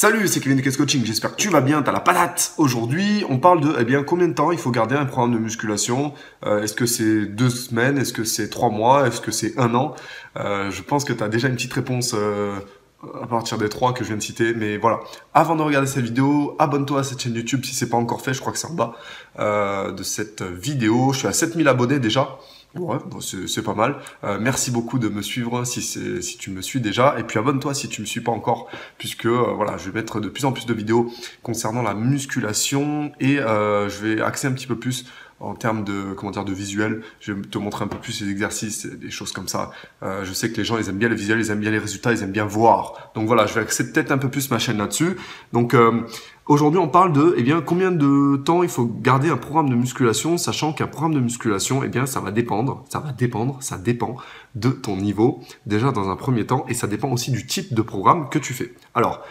Salut, c'est Kevin de KS Coaching, j'espère que tu vas bien, t'as la patate. Aujourd'hui, on parle de combien de temps il faut garder un programme de musculation. Est-ce que c'est 2 semaines, est-ce que c'est 3 mois, est-ce que c'est 1 an. Je pense que tu as déjà une petite réponse à partir des 3 que je viens de citer. Mais voilà, avant de regarder cette vidéo, abonne-toi à cette chaîne YouTube si c'est pas encore fait, je crois que c'est en bas de cette vidéo. Je suis à 7000 abonnés déjà. Ouais, bon, c'est pas mal. Merci beaucoup de me suivre si tu me suis déjà. Et puis abonne-toi si tu me suis pas encore, puisque voilà, je vais mettre de plus en plus de vidéos concernant la musculation et je vais axer un petit peu plus en termes de de visuel. Je vais te montrer un peu plus les exercices, des choses comme ça. Je sais que les gens ils aiment bien les visuels, ils aiment bien les résultats, ils aiment bien voir. Donc voilà, je vais axer peut-être un peu plus ma chaîne là-dessus. Donc aujourd'hui, on parle de combien de temps il faut garder un programme de musculation, sachant qu'un programme de musculation, ça dépend de ton niveau, déjà dans un premier temps, et ça dépend aussi du type de programme que tu fais. Alors,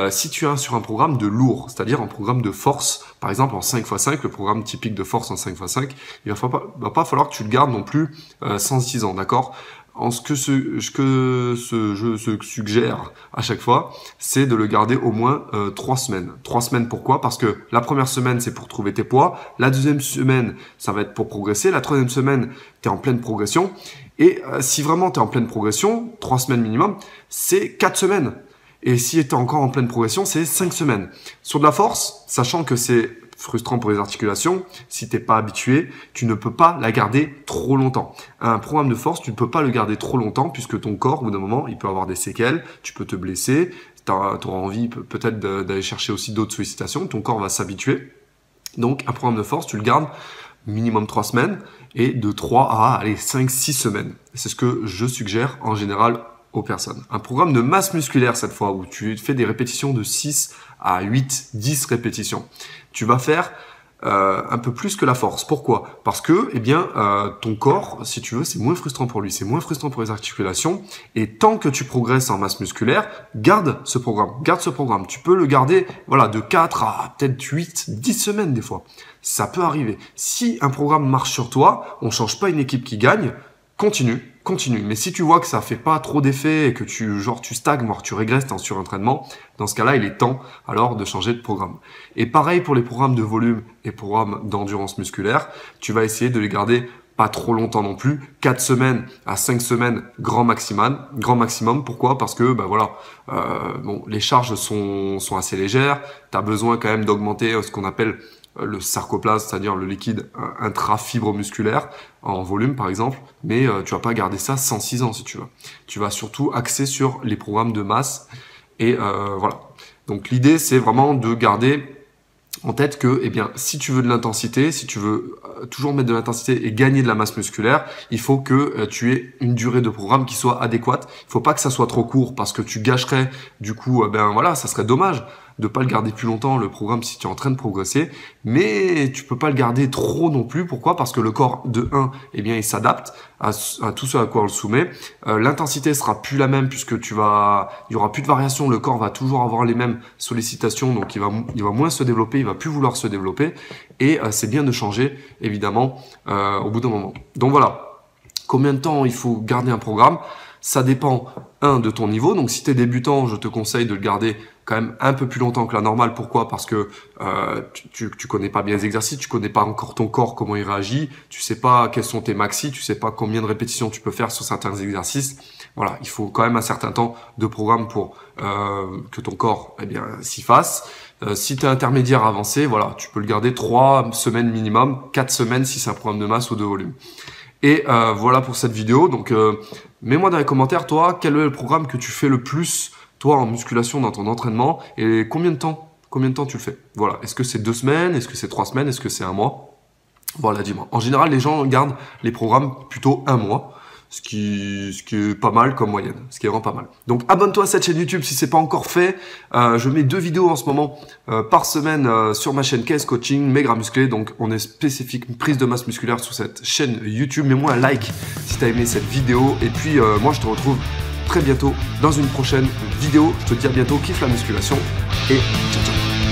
si tu es sur un programme de lourd, c'est-à-dire un programme de force, par exemple en 5x5, le programme typique de force en 5x5, il va pas falloir que tu le gardes non plus 106 ans, d'accord ? Ce que je suggère à chaque fois, c'est de le garder au moins 3 semaines. 3 semaines, pourquoi? Parce que la première semaine, c'est pour trouver tes poids. La deuxième semaine, ça va être pour progresser. La troisième semaine, tu es en pleine progression. Et si vraiment tu es en pleine progression, 3 semaines minimum, c'est 4 semaines. Et si tu es encore en pleine progression, c'est 5 semaines. Sur de la force, sachant que c'est frustrant pour les articulations, si t'es pas habitué, tu ne peux pas la garder trop longtemps. Un programme de force, tu ne peux pas le garder trop longtemps puisque ton corps, au bout d'un moment, il peut avoir des séquelles, tu peux te blesser, tu auras envie peut-être d'aller chercher aussi d'autres sollicitations, ton corps va s'habituer. Donc, un programme de force, tu le gardes minimum 3 semaines et de 3 à 5-6 semaines. C'est ce que je suggère en général aux personnes. Un programme de masse musculaire cette fois où tu fais des répétitions de 6 à 8, 10 répétitions. Tu vas faire un peu plus que la force. Pourquoi? Parce que ton corps, si tu veux, c'est moins frustrant pour lui, c'est moins frustrant pour les articulations. Et tant que tu progresses en masse musculaire, garde ce programme. Tu peux le garder de 4 à peut-être 8, 10 semaines des fois. Ça peut arriver. Si un programme marche sur toi, on change pas une équipe qui gagne, continue. Mais si tu vois que ça fait pas trop d'effet et que tu stagnes, voire tu régresses, t'es en surentraînement, dans ce cas-là, il est temps alors de changer de programme. Et pareil pour les programmes de volume et programmes d'endurance musculaire, tu vas essayer de les garder pas trop longtemps non plus, 4 semaines à 5 semaines grand maximum. Pourquoi? Parce que les charges sont assez légères, tu as besoin quand même d'augmenter ce qu'on appelle le sarcoplasme, c'est-à-dire le liquide intra-fibromusculaire en volume par exemple, mais tu vas pas garder ça 106 ans si tu veux. Tu vas surtout axer sur les programmes de masse et voilà. Donc l'idée c'est vraiment de garder en tête que si tu veux de l'intensité, si tu veux toujours mettre de l'intensité et gagner de la masse musculaire, il faut que tu aies une durée de programme qui soit adéquate. Il faut pas que ça soit trop court parce que tu gâcherais du coup ça serait dommage de pas le garder plus longtemps le programme si tu es en train de progresser, mais tu peux pas le garder trop non plus. Pourquoi? Parce que le corps de 1 il s'adapte à tout ce à quoi on le soumet. L'intensité sera plus la même puisque il y aura plus de variation, le corps va toujours avoir les mêmes sollicitations, donc il va moins se développer, il va plus vouloir se développer et c'est bien de changer évidemment au bout d'un moment. Donc voilà, combien de temps il faut garder un programme? Ça dépend, de ton niveau. Donc, si tu es débutant, je te conseille de le garder quand même un peu plus longtemps que la normale. Pourquoi? Parce que tu connais pas bien les exercices, tu connais pas encore ton corps, comment il réagit, tu sais pas quels sont tes maxi, tu sais pas combien de répétitions tu peux faire sur certains exercices. Voilà, il faut quand même un certain temps de programme pour que ton corps s'y fasse. Si tu es intermédiaire avancé, voilà, tu peux le garder 3 semaines minimum, 4 semaines si c'est un programme de masse ou de volume. Et voilà pour cette vidéo. Donc, mets-moi dans les commentaires, toi, quel est le programme que tu fais le plus, toi, en musculation dans ton entraînement et combien de temps tu le fais? Voilà. Est-ce que c'est 2 semaines? Est-ce que c'est 3 semaines? Est-ce que c'est 1 mois? Voilà, dis-moi. En général, les gens gardent les programmes plutôt 1 mois. Ce qui est pas mal comme moyenne, ce qui est vraiment pas mal. Donc abonne-toi à cette chaîne YouTube si c'est pas encore fait. Je mets 2 vidéos en ce moment par semaine sur ma chaîne KS Coaching, Maigre à Muscler. Donc on est spécifique prise de masse musculaire sur cette chaîne YouTube. Mets-moi un like si tu as aimé cette vidéo. Et puis moi je te retrouve très bientôt dans une prochaine vidéo. Je te dis à bientôt, kiffe la musculation et ciao ciao.